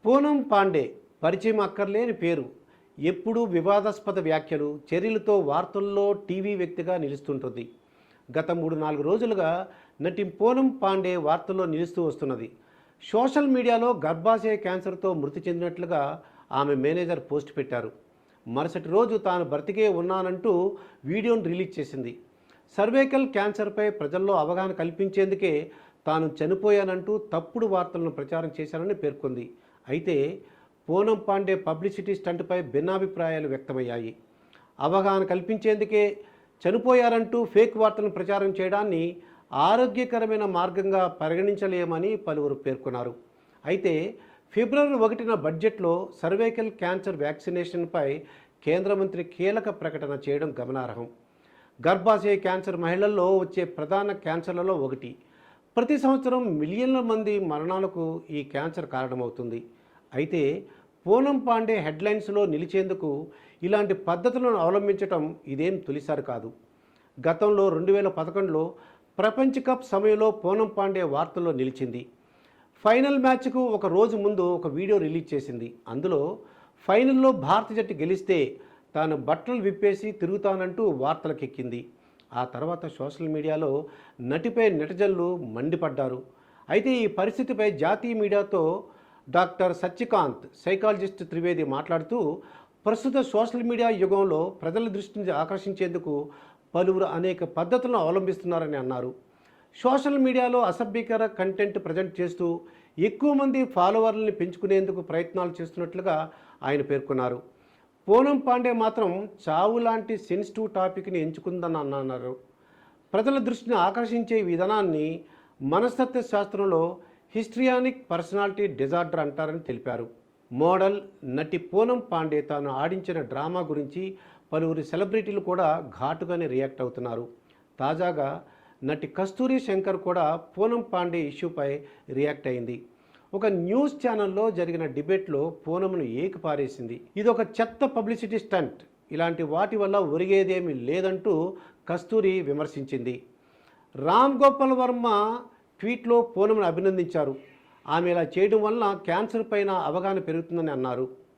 పూనం పాండే పరిచయం అక్కర్లేని పేరు. ఎప్పుడూ వివాదాస్పద వ్యాఖ్యలు, చర్యలతో వార్తల్లో టీవీ వ్యక్తిగా నిలుస్తుంటుంది. గత 3-4 రోజులుగా నటి పూనం పాండే వార్తల్లో నిలుస్తూ వస్తున్నది. సోషల్ మీడియాలో గర్భాశయ క్యాన్సర్తో మృతి చెందినట్లుగా ఆమె మేనేజర్ పోస్ట్ పెట్టారు. మరుసటి రోజు తాను బ్రతికే ఉన్నానంటూ వీడియోను రిలీజ్ చేసింది. సర్వైకల్ క్యాన్సర్పై ప్రజల్లో అవగాహన కల్పించేందుకే తాను చనిపోయానంటూ తప్పుడు వార్తలను ప్రచారం చేశానని పేర్కొంది. అయితే పూనం పాండే పబ్లిసిటీ స్టంట్పై భిన్నాభిప్రాయాలు వ్యక్తమయ్యాయి. అవగాహన కల్పించేందుకే చనిపోయారంటూ ఫేక్ వార్తలను ప్రచారం చేయడాన్ని ఆరోగ్యకరమైన మార్గంగా పరిగణించలేమని పలువురు పేర్కొన్నారు. అయితే ఫిబ్రవరి 1న బడ్జెట్లో సర్వైకల్ క్యాన్సర్ వ్యాక్సినేషన్పై కేంద్ర మంత్రి కీలక ప్రకటన చేయడం గమనార్హం. గర్భాశయ క్యాన్సర్ మహిళల్లో వచ్చే ప్రధాన క్యాన్సర్లలో ఒకటి. ప్రతి సంవత్సరం మిలియన్ల మంది మరణాలకు ఈ క్యాన్సర్ కారణమవుతుంది. అయితే పూనం పాండే హెడ్లైన్స్లో నిలిచేందుకు ఇలాంటి పద్ధతులను అవలంబించడం ఇదేం తొలిసారి కాదు. గతంలో 2011లో ప్రపంచ కప్ సమయంలో పూనం పాండే వార్తల్లో నిలిచింది. ఫైనల్ మ్యాచ్కు ఒక రోజు ముందు ఒక వీడియో రిలీజ్ చేసింది. అందులో ఫైనల్లో భారత జట్టు గెలిస్తే తాను బట్టలు విప్పేసి తిరుగుతానంటూ వార్తలకెక్కింది. ఆ తర్వాత సోషల్ మీడియాలో నటిపై నెటిజన్లు మండిపడ్డారు. అయితే ఈ పరిస్థితిపై జాతీయ మీడియాతో డాక్టర్ సత్యకాంత్, సైకాలజిస్ట్ త్రివేది మాట్లాడుతూ, ప్రస్తుత సోషల్ మీడియా యుగంలో ప్రజల దృష్టిని ఆకర్షించేందుకు పలువురు అనేక పద్ధతులను అవలంబిస్తున్నారని అన్నారు. సోషల్ మీడియాలో అసభ్యకర కంటెంట్ ప్రజెంట్ చేస్తూ ఎక్కువ మంది ఫాలోవర్లని పెంచుకునేందుకు ప్రయత్నాలు చేస్తున్నట్లుగా ఆయన పేర్కొన్నారు. పూనం పాండే మాత్రం చావు లాంటి సెన్సిటివ్ టాపిక్ని ఎంచుకుందని అన్నారు. ప్రజల దృష్టిని ఆకర్షించే విధానాన్ని మనస్తత్వ శాస్త్రంలో హిస్ట్రియానిక్ పర్సనాలిటీ డిజార్డర్ అంటారని తెలిపారు. మోడల్, నటి పూనం పాండే తాను ఆడించిన డ్రామా గురించి పలువురు సెలబ్రిటీలు కూడా ఘాటుగానే రియాక్ట్ అవుతున్నారు. తాజాగా నటి కస్తూరి శంకర్ కూడా పూనం పాండే ఇష్యూపై రియాక్ట్ అయింది. ఒక న్యూస్ ఛానల్లో జరిగిన డిబేట్లో పూనంను ఏకిపారేసింది. ఇదొక చెత్త పబ్లిసిటీ స్టంట్, ఇలాంటి వాటి వల్ల ఒరిగేదేమీ లేదంటూ కస్తూరి విమర్శించింది. రామ్ గోపాల్ వర్మ ట్వీట్లో పూనంను అభినందించారు. ఆమె ఇలా చేయడం వల్ల క్యాన్సర్ పైన అవగాహన పెరుగుతుందని అన్నారు.